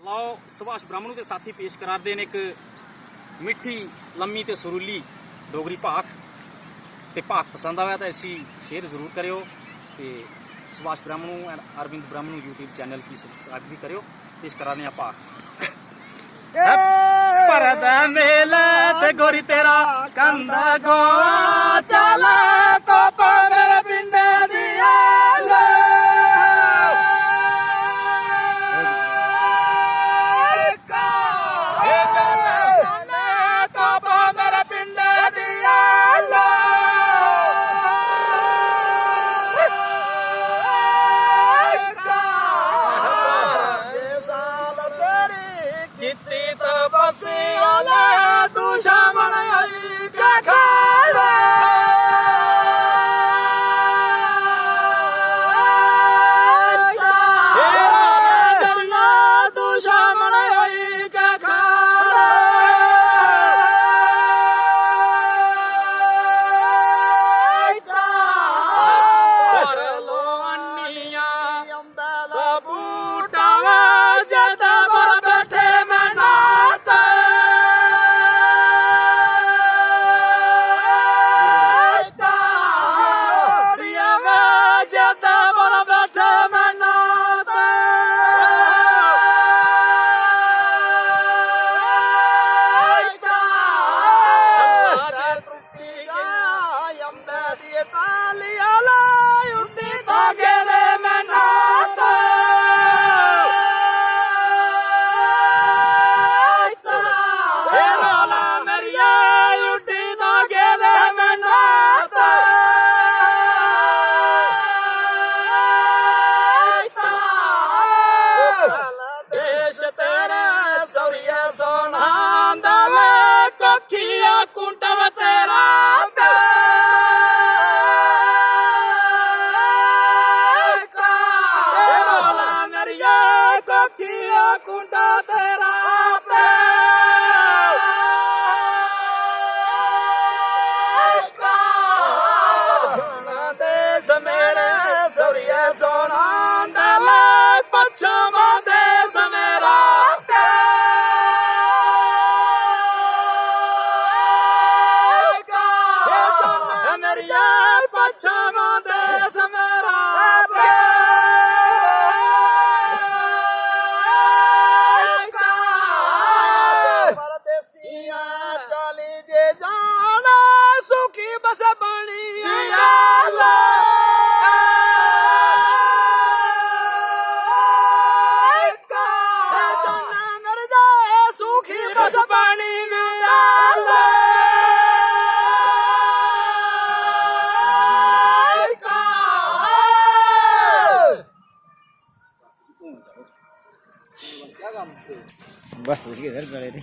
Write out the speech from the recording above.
ਲਓ ਸੁਭਾਸ਼ ਬ੍ਰਾਹਮਣੂ ਦੇ ਸਾਥੀ ਪੇਸ਼ ਕਰਾਰਦੇ ਨੇ ਇੱਕ ਮਿੱਠੀ ਲੰਮੀ ਤੇ ਸੁਰੀਲੀ ਡੋਗਰੀ ਭਾਖ ਤੇ ਭਾਖ ਪਸੰਦ ਆਇਆ ਤਾਂ ਅਸੀਂ ਸ਼ੇਅਰ ਜ਼ਰੂਰ ਕਰਿਓ ਤੇ Subhash Brahmanu and Arvind Brahmanu YouTube channel की सब्सक्राइब भी करियो। पेश कराने भाख परद मेला ते गोरी तेरा कंधा गो चला तो मेरे पिंडे दिया सोना पश्चिम देश मेरा मेरिया पश्चिम देश मेरा परदेसिया चली जे जाना सुखी बस बनी बस उठ के घर पड़े थे।